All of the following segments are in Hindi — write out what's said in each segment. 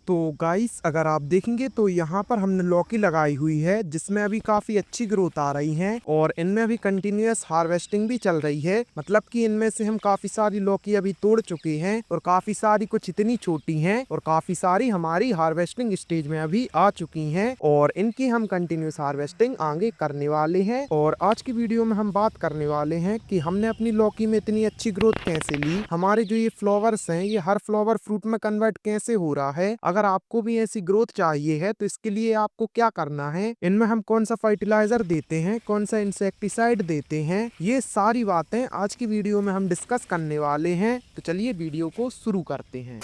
तो गाइस अगर आप देखेंगे तो यहाँ पर हमने लौकी लगाई हुई है जिसमें अभी काफी अच्छी ग्रोथ आ रही है और इनमें अभी कंटिन्यूअस हार्वेस्टिंग भी चल रही है। मतलब कि इनमें से हम काफी सारी लौकी अभी तोड़ चुके हैं और काफी सारी कुछ इतनी छोटी हैं और काफी सारी हमारी हार्वेस्टिंग स्टेज में अभी आ चुकी हैं और इनकी हम कंटिन्यूअस हार्वेस्टिंग आगे करने वाले हैं। और आज की वीडियो में हम बात करने वाले हैं कि हमने अपनी लौकी में इतनी अच्छी ग्रोथ कैसे ली, हमारे जो ये फ्लावर्स हैं ये हर फ्लावर फ्रूट में कन्वर्ट कैसे हो रहा है। अगर आपको भी ऐसी ग्रोथ चाहिए है तो इसके लिए आपको क्या करना है, इनमें हम कौन सा फर्टिलाइजर देते हैं, कौन सा इंसेक्टिसाइड देते हैं, ये सारी बातें आज की वीडियो में हम डिस्कस करने वाले हैं। तो चलिए वीडियो को शुरू करते हैं।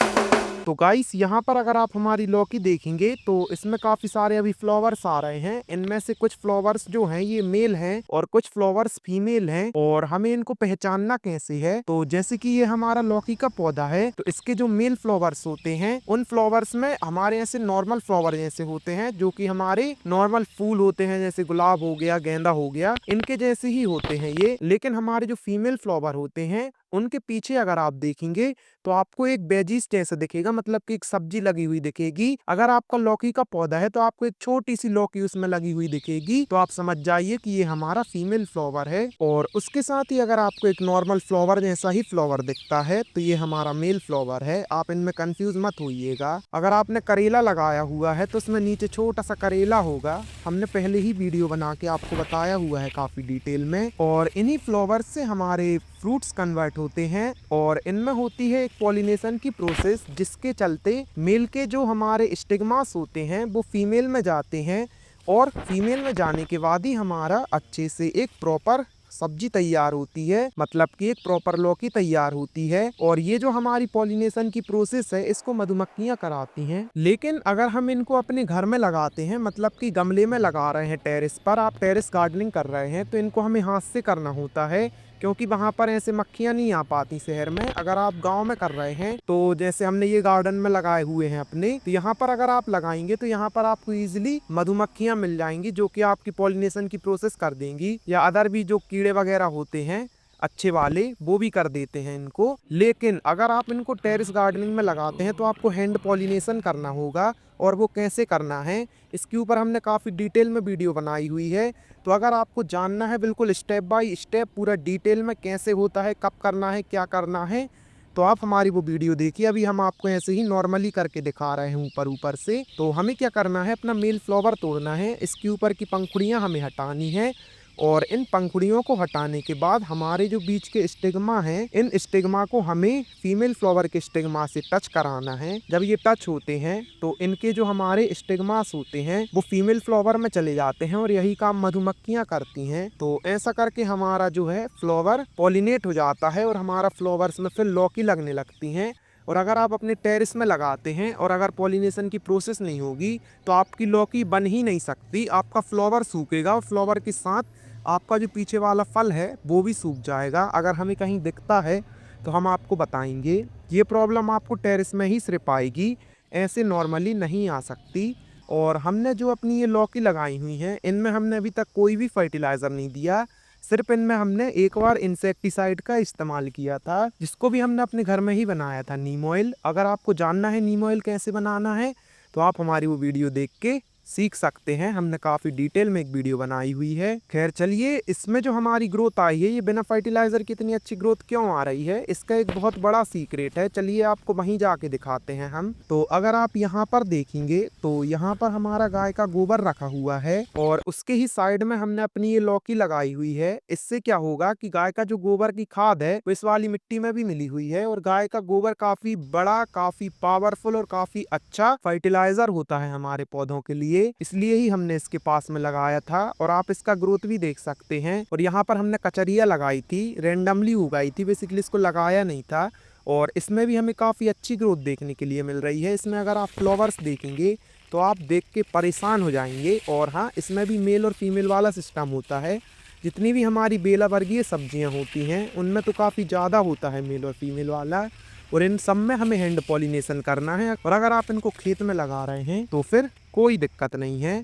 तो गाइस यहाँ पर अगर आप हमारी लौकी देखेंगे तो इसमें काफी सारे अभी फ्लावर्स आ रहे हैं। इनमें से कुछ फ्लावर्स जो हैं ये मेल हैं और कुछ फ्लावर्स फीमेल हैं। और हमें इनको पहचानना कैसे है, तो जैसे कि ये हमारा लौकी का पौधा है तो इसके जो मेल फ्लावर्स होते हैं उन फ्लावर्स में हमारे ऐसे नॉर्मल फ्लावर जैसे होते हैं जो कि हमारे नॉर्मल फूल होते हैं, जैसे गुलाब हो गया, गेंदा हो गया, इनके जैसे ही होते हैं ये। लेकिन हमारे जो फीमेल फ्लावर होते हैं उनके पीछे अगर आप देखेंगे तो आपको एक वेजिस जैसा दिखेगा, मतलब कि एक सब्जी लगी हुई दिखेगी। अगर आपका लौकी का पौधा है तो आपको एक छोटी सी लौकी उसमें लगी हुई दिखेगी, तो आप समझ जाइए कि ये हमारा फीमेल फ्लावर है। और उसके साथ ही अगर आपको एक नॉर्मल फ्लावर जैसा ही फ्लावर दिखता है तो ये हमारा मेल फ्लावर है। आप इनमें कंफ्यूज मत होइएगा। अगर आपने करेला लगाया हुआ है तो उसमें नीचे छोटा सा करेला होगा, हमने पहले ही वीडियो बना के आपको बताया हुआ है काफी डिटेल में। और इन्हीं फ्लावर्स से हमारे फ्रूट्स कन्वर्ट होते हैं और इनमें होती है एक पॉलिनेशन की प्रोसेस, जिसके चलते मेल के जो हमारे स्टिग्मास होते हैं वो फीमेल में जाते हैं और फीमेल में जाने के बाद ही हमारा अच्छे से एक प्रॉपर सब्जी तैयार होती है, मतलब कि एक प्रॉपर लौकी तैयार होती है। और ये जो हमारी पॉलिनेशन की प्रोसेस है इसको मधुमक्खियां कराती हैं। लेकिन अगर हम इनको अपने घर में लगाते हैं, मतलब कि गमले में लगा रहे हैं, टेरेस पर आप टेरेस गार्डनिंग कर रहे हैं, तो इनको हमें हाथ से करना होता है क्योंकि वहां पर ऐसे मक्खियां नहीं आ पाती शहर में। अगर आप गांव में कर रहे हैं तो जैसे हमने ये गार्डन में लगाए हुए हैं अपने, तो यहाँ पर अगर आप लगाएंगे तो यहाँ पर आपको इजीली मधुमक्खियां मिल जाएंगी जो कि आपकी पॉलिनेशन की प्रोसेस कर देंगी, या अदर भी जो कीड़े वगैरह होते हैं अच्छे वाले वो भी कर देते हैं इनको। लेकिन अगर आप इनको टेरेस गार्डनिंग में लगाते हैं तो आपको हैंड पॉलिनेशन करना होगा, और वो कैसे करना है इसके ऊपर हमने काफ़ी डिटेल में वीडियो बनाई हुई है। तो अगर आपको जानना है बिल्कुल स्टेप बाय स्टेप पूरा डिटेल में कैसे होता है, कब करना है, क्या करना है, तो आप हमारी वो वीडियो देखिए। अभी हम आपको ऐसे ही नॉर्मली करके दिखा रहे हैं ऊपर ऊपर से। तो हमें क्या करना है, अपना मेल फ्लावर तोड़ना है, इसके ऊपर की पंखुड़ियाँ हमें हटानी है और इन पंखुड़ियों को हटाने के बाद हमारे जो बीच के स्टिग्मा हैं, इन स्टिग्मा को हमें फीमेल फ्लावर के स्टिग्मा से टच कराना है। जब ये टच होते हैं तो इनके जो हमारे स्टिग्मास होते हैं वो फीमेल फ्लावर में चले जाते हैं और यही काम मधुमक्खियां करती हैं। तो ऐसा करके हमारा जो है फ्लावर पॉलिनेट हो जाता है और हमारा फ्लावर्स में फिर लौकी लगने लगती हैं। और अगर आप अपने टेरेस में लगाते हैं और अगर पॉलिनेशन की प्रोसेस नहीं होगी तो आपकी लौकी बन ही नहीं सकती, आपका फ्लावर सूखेगा और फ्लावर के साथ आपका जो पीछे वाला फल है वो भी सूख जाएगा। अगर हमें कहीं दिखता है तो हम आपको बताएंगे। ये प्रॉब्लम आपको टेरेस में ही सिर्फ आएगी, ऐसे नॉर्मली नहीं आ सकती। और हमने जो अपनी ये लौकी लगाई हुई हैं इनमें हमने अभी तक कोई भी फर्टिलाइज़र नहीं दिया, सिर्फ इनमें हमने एक बार इंसेक्टिसाइड का इस्तेमाल किया था, जिसको भी हमने अपने घर में ही बनाया था, नीम ऑयल। अगर आपको जानना है नीम ऑयल कैसे बनाना है तो आप हमारी वो वीडियो देख के सीख सकते हैं, हमने काफ़ी डिटेल में एक वीडियो बनाई हुई है। खैर चलिए, इसमें जो हमारी ग्रोथ आई है ये बिना फर्टिलाइज़र की इतनी अच्छी ग्रोथ क्यों आ रही है, इसका एक बहुत बड़ा सीक्रेट है। चलिए आपको वहीं जाके दिखाते हैं हम। तो अगर आप यहाँ पर देखेंगे तो यहाँ पर हमारा गाय का गोबर रखा हुआ है और उसके ही साइड में हमने अपनी ये लौकी लगाई हुई है। इससे क्या होगा कि गाय का जो गोबर की खाद है वो इस वाली मिट्टी में भी मिली हुई है और गाय का गोबर काफ़ी बड़ा, काफ़ी पावरफुल और काफ़ी अच्छा फर्टिलाइज़र होता है हमारे पौधों के लिए। इसलिए ही हमने इसके पास में लगाया था और आप इसका ग्रोथ भी देख सकते हैं। और यहाँ पर हमने कचरिया लगाई थी, रेंडमली उगाई थी, बेसिकली इसको लगाया नहीं था। और इसमें भी हमें काफ़ी अच्छी ग्रोथ देखने के लिए मिल रही है। इसमें अगर आप फ्लावर्स देखेंगे तो आप देख के परेशान हो जाएंगे। और हाँ, इसमें भी मेल और फीमेल वाला सिस्टम होता है। जितनी भी हमारी बेला वर्गीय सब्जियां होती हैं उनमें तो काफ़ी ज़्यादा होता है मेल और फीमेल वाला, और इन सब में हमें हैंड पॉलिनेशन करना है। और अगर आप इनको खेत में लगा रहे हैं तो फिर कोई दिक्कत नहीं है।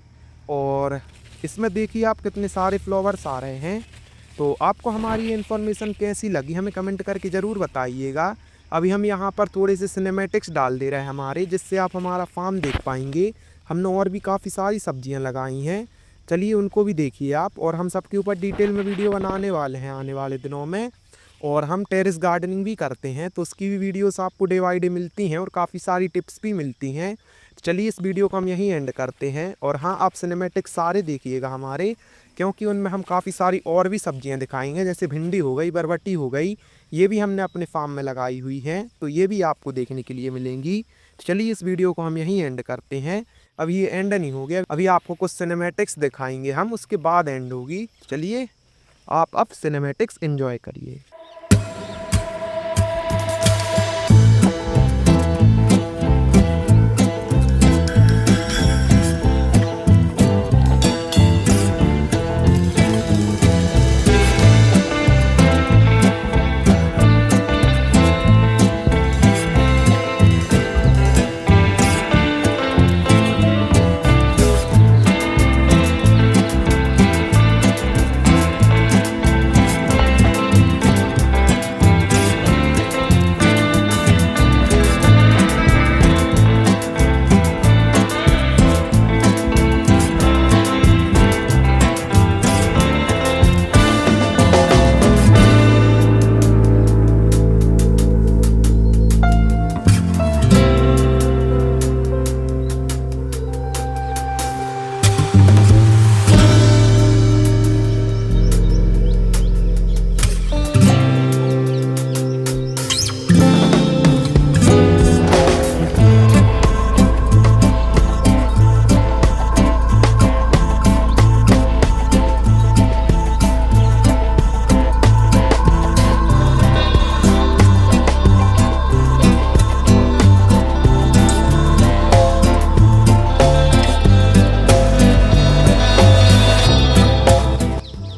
और इसमें देखिए आप कितने सारे फ्लावर्स आ रहे हैं। तो आपको हमारी ये इन्फॉर्मेशन कैसी लगी हमें कमेंट करके ज़रूर बताइएगा। अभी हम यहाँ पर थोड़े से सिनेमैटिक्स डाल दे रहे हैं हमारे, जिससे आप हमारा फार्म देख पाएंगे। हमने और भी काफ़ी सारी सब्जियाँ लगाई हैं, चलिए उनको भी देखिए आप। और हम सबके ऊपर डिटेल में वीडियो बनाने वाले हैं आने वाले दिनों में। और हम टेरेस गार्डनिंग भी करते हैं, तो उसकी भी वीडियोस आपको डे बाई डे मिलती हैं और काफ़ी सारी टिप्स भी मिलती हैं। चलिए इस वीडियो को हम यहीं एंड करते हैं। और हाँ, आप सिनेमैटिक सारे देखिएगा हमारे, क्योंकि उनमें हम काफ़ी सारी और भी सब्जियां दिखाएंगे, जैसे भिंडी हो गई, बरबटी हो गई, ये भी हमने अपने फार्म में लगाई हुई हैं, तो ये भी आपको देखने के लिए मिलेंगी। चलिए इस वीडियो को हम यहीं एंड करते हैं। अब ये एंड नहीं हो गया, अभी आपको कुछ सिनेमैटिक्स दिखाएंगे हम, उसके बाद एंड होगी। चलिए आप अब सिनेमैटिक्स एंजॉय करिए।